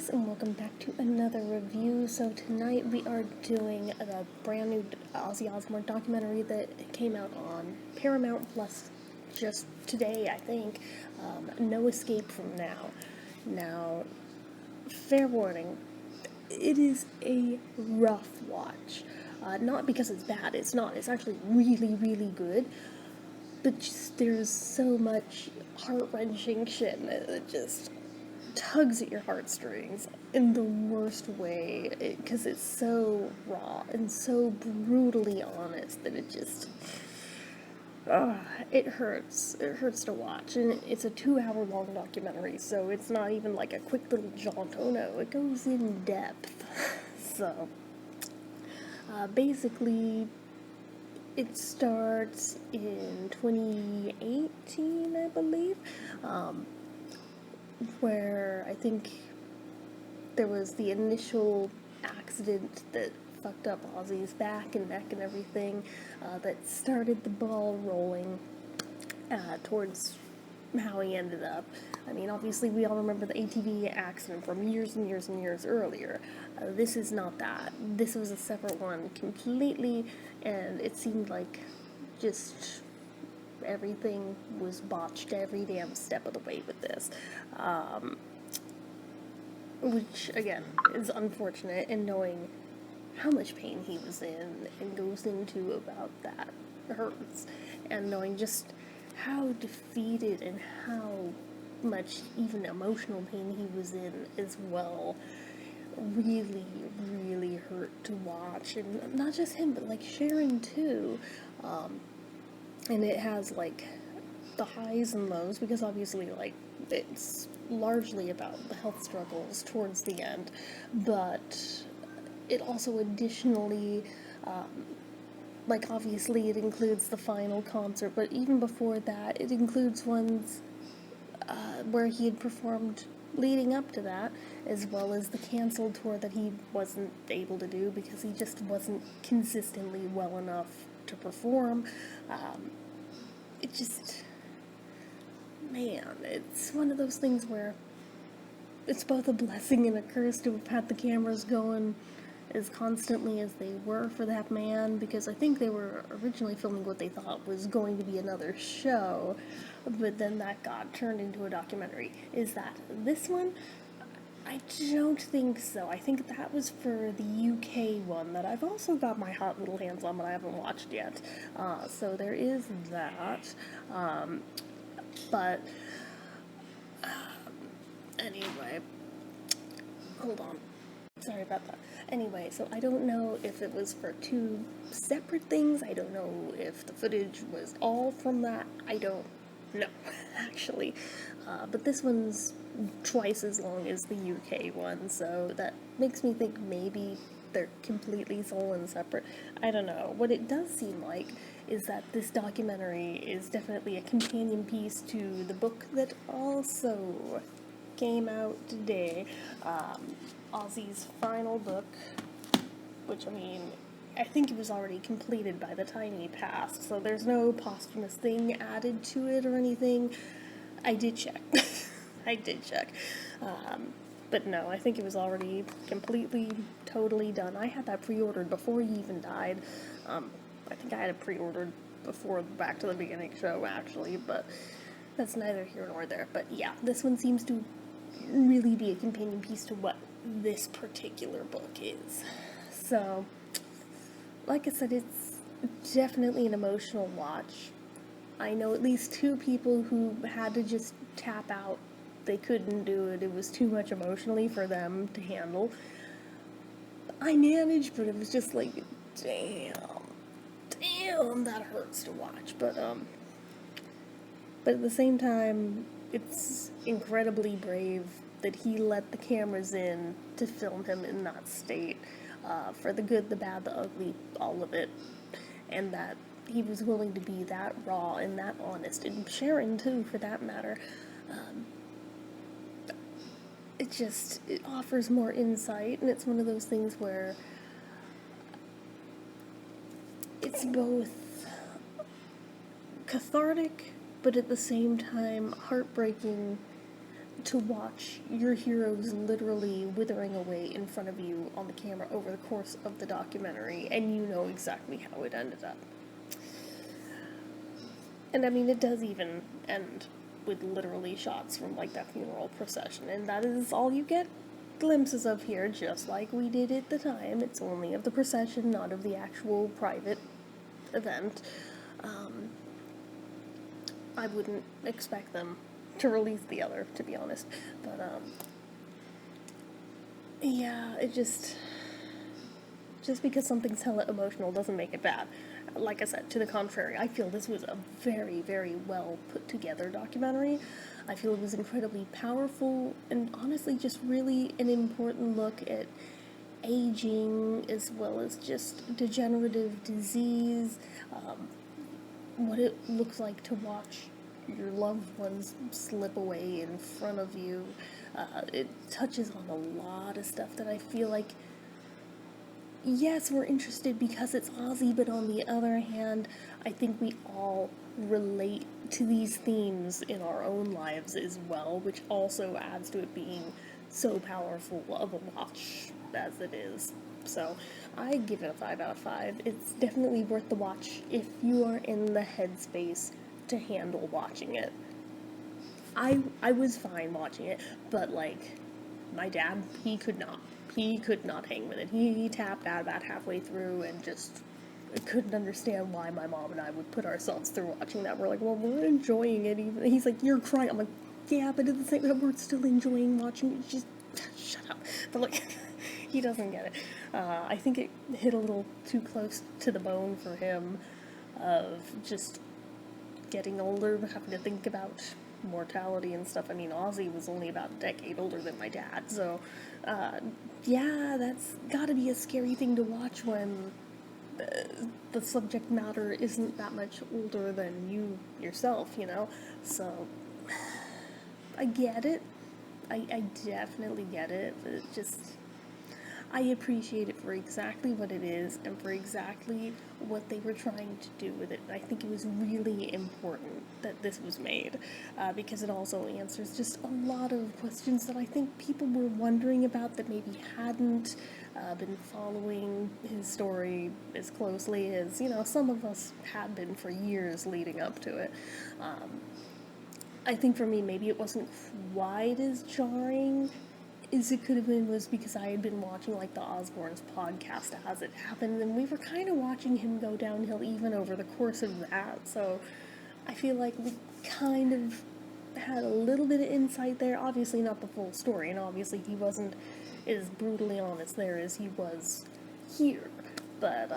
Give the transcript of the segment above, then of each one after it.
guys, and welcome back to another review. So tonight we are doing a brand new Ozzy Osbourne documentary that came out on Paramount Plus just today, I think. No Escape from Now. Now, fair warning, it is a rough watch. Not because it's bad, it's not. It's actually really, really good. But just, there's so much heart-wrenching shit in it that just tugs at your heartstrings in the worst way, because it's so raw and so brutally honest that it just it hurts to watch. And it's a 2 hour long documentary, so it's not even like a quick little jaunt. Oh no, it goes in depth. So basically it starts in 2018, I believe, where I think there was the initial accident that fucked up Ozzy's back and neck and everything, that started the ball rolling towards how he ended up. I mean, obviously we all remember the ATV accident from years and years and years earlier. This is not that. This was a separate one completely, and it seemed like just everything was botched every damn step of the way with this. Which, again, is unfortunate, and knowing how much pain he was in and goes into about that hurts, and knowing just how defeated and how much even emotional pain he was in as well really, really hurt to watch. And not just him, but like Sharon too. And it has like the highs and lows, because obviously like it's largely about the health struggles towards the end, but it also additionally, like obviously it includes the final concert, but even before that it includes ones where he had performed leading up to that, as well as the canceled tour that he wasn't able to do because he just wasn't consistently well enough to perform. It just, man, it's one of those things where it's both a blessing and a curse to have had the cameras going as constantly as they were for that man, because I think they were originally filming what they thought was going to be another show, but then that got turned into a documentary. Is that this one? I don't think so. I think that was for the UK one that I've also got my hot little hands on, but I haven't watched yet. So there is that. But anyway, hold on. Sorry about that. Anyway, so I don't know if it was for two separate things. I don't know if the footage was all from that. I don't know, actually. But this one's twice as long as the UK one, so that makes me think maybe they're completely sole and separate. I don't know. What it does seem like is that this documentary is definitely a companion piece to the book that also came out today, Ozzy's final book, which, I mean, I think it was already completed by the time he passed, so there's no posthumous thing added to it or anything. I did check. I did check. But no, I think it was already completely, totally done. I had that pre-ordered before he even died. I think I had it pre-ordered before the Back to the Beginning show, actually, but that's neither here nor there. But yeah, this one seems to really be a companion piece to what this particular book is. So, like I said, it's definitely an emotional watch. I know at least two people who had to just tap out. They couldn't do it. It was too much emotionally for them to handle. I managed, but it was just like, damn, that hurts to watch. But at the same time, it's incredibly brave that he let the cameras in to film him in that state, for the good, the bad, the ugly, all of it, and that he was willing to be that raw and that honest, and Sharon too, for that matter. It offers more insight, and it's one of those things where it's both cathartic, but at the same time heartbreaking, to watch your heroes literally withering away in front of you on the camera over the course of the documentary, and you know exactly how it ended up. And I mean, it does even end with literally shots from like that funeral procession, and that is all you get glimpses of here, just like we did at the time. It's only of the procession, not of the actual private event. I wouldn't expect them to release the other, to be honest. But yeah, it just because something's hella emotional doesn't make it bad. Like I said, to the contrary, I feel this was a very, very well put together documentary. I feel it was incredibly powerful and honestly just really an important look at aging as well as just degenerative disease, what it looks like to watch your loved ones slip away in front of you. It touches on a lot of stuff that I feel like, yes, we're interested because it's Ozzy, but on the other hand, I think we all relate to these themes in our own lives as well, which also adds to it being so powerful of a watch as it is. So I give it a 5 out of 5. It's definitely worth the watch if you are in the headspace to handle watching it. I was fine watching it, but like my dad, he could not hang with it. He tapped out about halfway through and just couldn't understand why my mom and I would put ourselves through watching that. We're like, well, we're enjoying it. Even he's like, you're crying. I'm like, yeah, but at the same time, we're still enjoying watching it. Just shut up. But like, he doesn't get it. I think it hit a little too close to the bone for him, of just getting older, having to think about mortality and stuff. I mean, Ozzy was only about a decade older than my dad, so yeah, that's gotta be a scary thing to watch when the subject matter isn't that much older than you yourself, you know? So, I get it. I definitely get it, but it just, I appreciate it for exactly what it is and for exactly what they were trying to do with it. I think it was really important that this was made, because it also answers just a lot of questions that I think people were wondering about that maybe hadn't been following his story as closely as, you know, some of us had been for years leading up to it. I think for me, maybe it wasn't quite as jarring as it could have been, was because I had been watching like the Osbourne's podcast as it happened, and we were kind of watching him go downhill even over the course of that. So I feel like we kind of had a little bit of insight there. Obviously not the full story, and obviously he wasn't as brutally honest there as he was here. But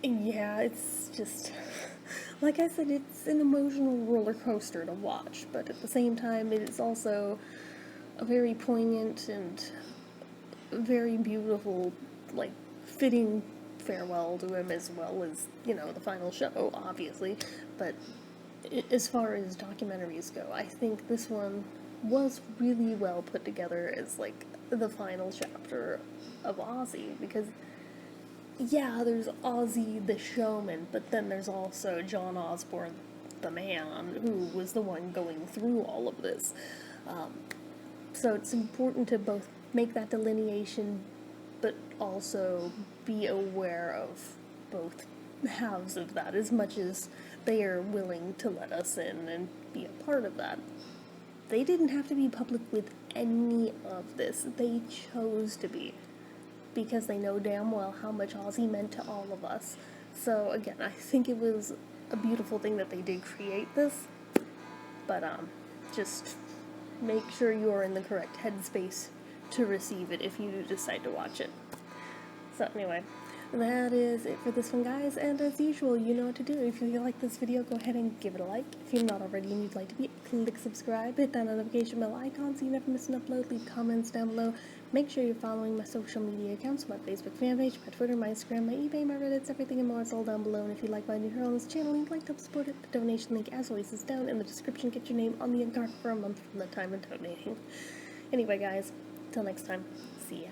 yeah, it's just, like I said, it's an emotional roller coaster to watch, but at the same time, it is also a very poignant and very beautiful, like, fitting farewell to him, as well as, you know, the final show, obviously. But as far as documentaries go, I think this one was really well put together as, like, the final chapter of Ozzy, because yeah, there's Ozzy the showman, but then there's also John Osbourne the man, who was the one going through all of this. So it's important to both make that delineation, but also be aware of both halves of that, as much as they are willing to let us in and be a part of that. They didn't have to be public with any of this. They chose to be, because they know damn well how much Ozzy meant to all of us. So again, I think it was a beautiful thing that they did create this, but just make sure you are in the correct headspace to receive it if you do decide to watch it. So anyway, that is it for this one, guys, and as usual, you know what to do. If you like this video, go ahead and give it a like. If you're not already and you'd like to be, click subscribe, hit that notification bell icon so you never miss an upload, leave comments down below. Make sure you're following my social media accounts, my Facebook fan page, my Twitter, my Instagram, my eBay, my Reddits, everything and more is all down below. And if you'd like my new hero on this channel and you'd like to help support it, the donation link, as always, is down in the description. Get your name on the end card for a month from the time of donating. Anyway, guys, till next time, see ya.